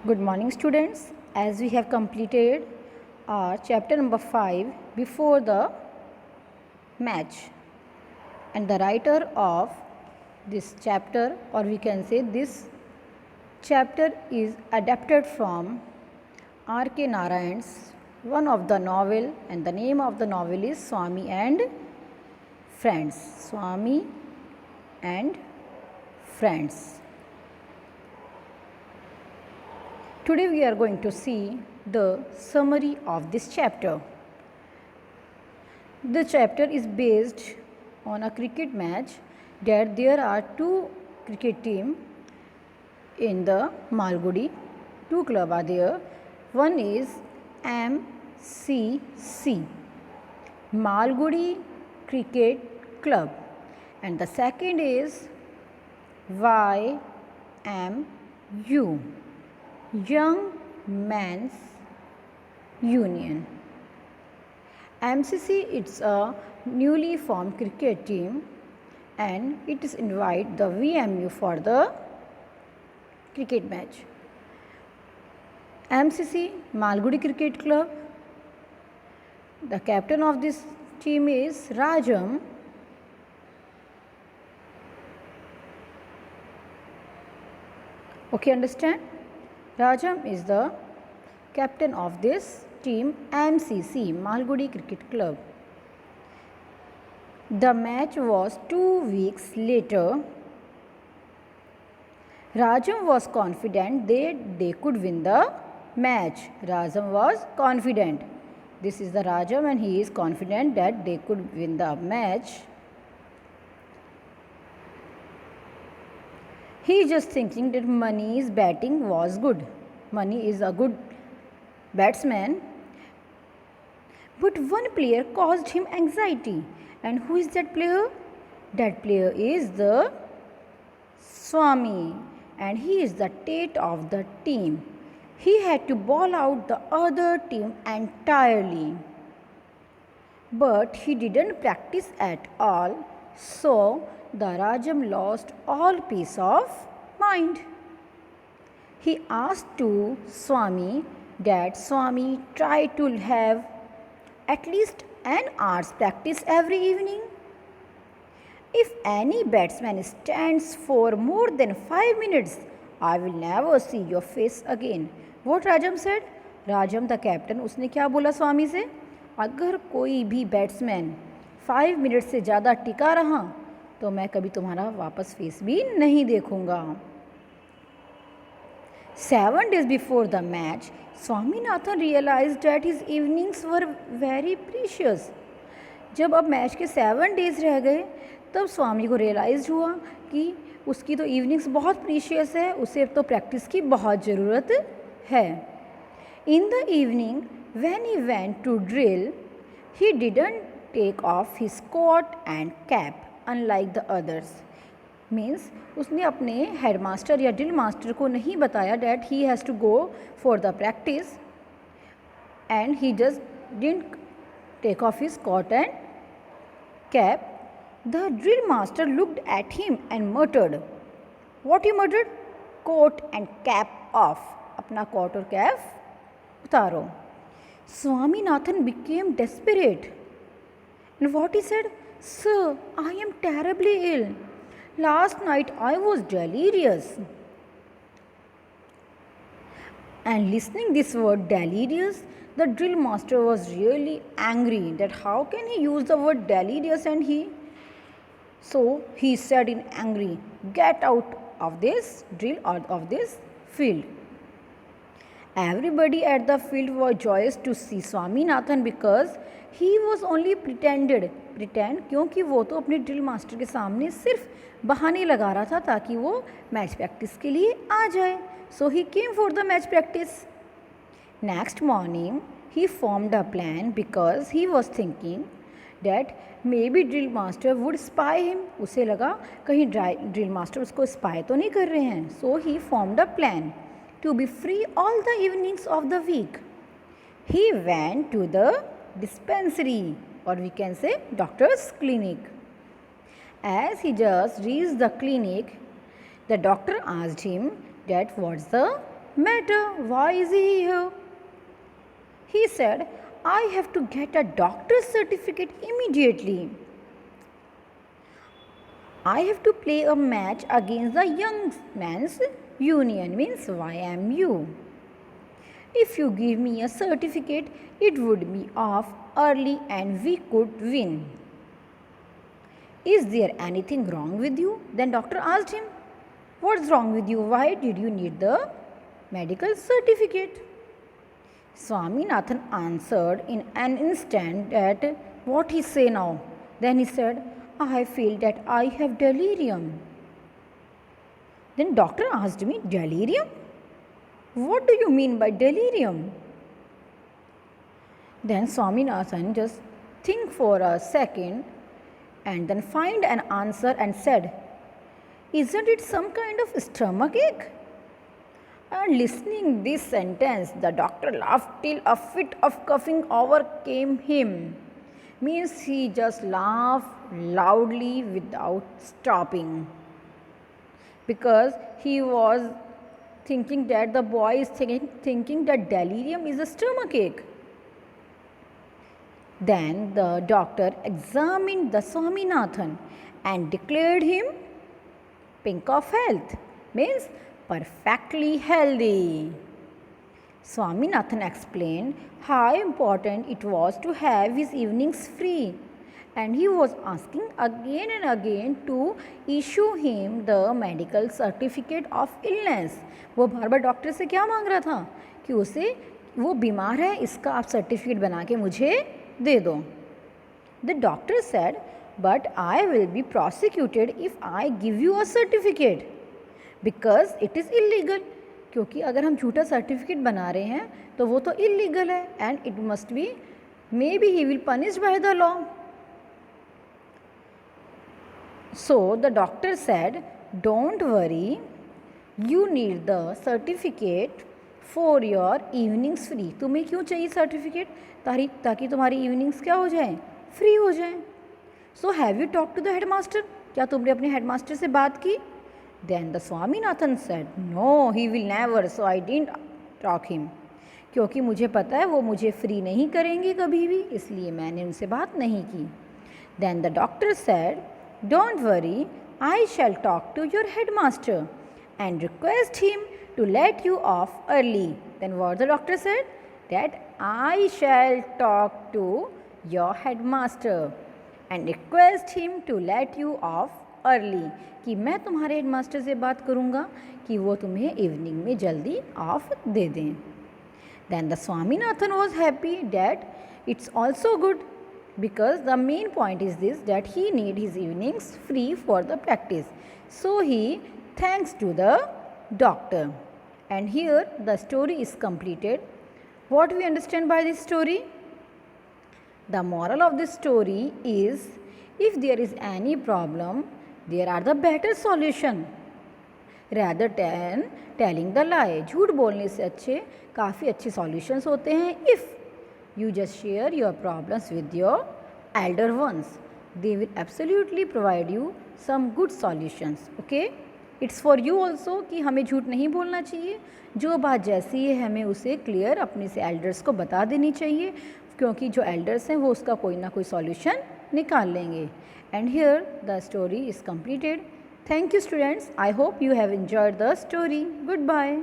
Good morning, students. As we have completed our chapter number 5 before the match, and the writer of this chapter, or we can say this chapter, is adapted from R.K. Narayan's one of the novel, and the name of the novel is Swami and Friends. Swami and Friends. Today we are going to see the summary of this chapter. The chapter is based on a cricket match that there are two cricket teams in the Malgudi. Two clubs are there. One is MCC, Malgudi Cricket Club, and the second is YMU, Young Men's Union. MCC is a newly formed cricket team and it is invite the VMU for the cricket match. MCC, Malgudi Cricket Club. The captain of this team is Rajam. Okay, understand? Rajam is the captain of this team MCC, Malgudi Cricket Club. The match was 2 weeks later. Rajam was confident that they could win the match. Rajam was confident. This is the Rajam and he is confident that they could win the match. He is just thinking that Mani's batting was good. Mani is a good batsman. But one player caused him anxiety. And who is that player? That player is the Swami. And he is the tate of the team. He had to bowl out the other team entirely. But he didn't practice at all. So the Rajam lost all peace of mind. He asked to Swami that Swami try to have at least an hour's practice every evening. If any batsman stands for more than 5 minutes, I will never see your face again. What Rajam said? Rajam the captain, उसने क्या बोला स्वामी से? अगर कोई भी batsman 5 minute से ज़्यादा टिका रहा तो मैं कभी तुम्हारा वापस फेस भी नहीं देखूंगा. 7 days before the match, Swaminathan realized that his evenings were very precious. जब अब मैच के 7 days रह गए तब स्वामी को रियलाइज़ हुआ कि उसकी तो इवनिंग्स बहुत प्रीशियस है, उसे तो प्रैक्टिस की बहुत ज़रूरत है. In the evening when he went to drill he didn't take off his coat and cap unlike the others. Means उसने अपने हेड मास्टर या ड्रिल मास्टर को नहीं बताया that he has to go for the practice and he just didn't take off his coat and cap. The drill master looked at him and muttered. What he muttered? Coat and cap off. अपना coat और cap उतारो. Swaminathan became desperate. And what he said? Sir, I am terribly ill. Last night I was delirious. And listening this word delirious, the drill master was really angry that how can he use the word delirious and he. So he said in angry, get out of this drill or of this field. Everybody at the field was joyous to see Swaminathan because he was only pretend क्योंकि वो तो अपने drill master के सामने सिर्फ बहाने लगा रहा था ताकि वो मैच प्रैक्टिस के लिए आ जाए. So he came for the match practice. Next morning he formed a plan because he was thinking that maybe drill master would spy him. उसे लगा कहीं drill master उसको spy तो नहीं कर रहे हैं. So he formed a plan to be free all the evenings of the week. He went to the dispensary, or we can say doctor's clinic. As he just reached the clinic, the doctor asked him that what's the matter? Why is he here? He said, I have to get a doctor's certificate immediately. I have to play a match against the young men's union, means YMU. If you give me a certificate, it would be off early and we could win. Is there anything wrong with you? Then doctor asked him, what's wrong with you? Why did you need the medical certificate? Swaminathan answered in an instant that what he say now. Then he said, I feel that I have delirium. Then doctor asked me, delirium? What do you mean by delirium? Then Swaminathan just think for a second and then find an answer and said, isn't it some kind of stomachache? And listening this sentence, the doctor laughed till a fit of coughing overcame him. Means he just laughed loudly without stopping. Because he was thinking that the boy is thinking that delirium is a stomachache. Then the doctor examined the Swaminathan and declared him pink of health, means perfectly healthy. Swaminathan explained how important it was to have his evenings free, and he was asking again and again to issue him the medical certificate of illness. वो बार बार doctor से क्या मांग रहा था कि उसे वो बीमार है, इसका आप सर्टिफिकेट बना के मुझे दे दो. The doctor said, but I will be prosecuted if I give you a certificate because it is illegal. क्योंकि अगर हम झूठा सर्टिफिकेट बना रहे हैं तो वो तो इलीगल है and it must be may be he will punished by the law. So the doctor said, don't worry, you need the certificate for your evenings free. तुम्हें क्यों चाहिए सर्टिफिकेट? ताकि तुम्हारी इवनिंग्स क्या हो जाए, फ्री हो जाए. So have you talked to the headmaster? क्या तुमने अपने हेडमास्टर से बात की? Then the Swaminathan said, no, he will never, so I didn't talk him. क्योंकि मुझे पता है वो मुझे फ्री नहीं करेंगे कभी भी, इसलिए मैंने उनसे बात नहीं की. Then the doctor said, don't worry, I shall talk to your headmaster and request him to let you off early. Then what the doctor said? That I shall talk to your headmaster and request him to let you off early. कि मैं तुम्हारे headmaster से बात करूँगा कि वो तुम्हें evening में जल्दी ऑफ दे दें. Then the Swaminathan was happy that it's also good because the main point is this, that he need his evenings free for the practice. So he thanks to the doctor. And here the story is completed. What we understand by this story? The moral of this story is, if there is any problem, there are the better solution rather than telling the lie. झूठ बोलने से अच्छे काफ़ी अच्छे solutions होते हैं. If you just share your problems with your elder ones, they will absolutely provide you some good solutions. Okay, it's for you also कि हमें झूठ नहीं बोलना चाहिए. जो बात जैसी है हमें उसे क्लियर अपने से एल्डर्स को बता देनी चाहिए, क्योंकि जो एल्डर्स हैं वो उसका कोई ना कोई सॉल्यूशन निकाल लेंगे. And here the story is completed. Thank you students. I hope you have enjoyed the story. Goodbye.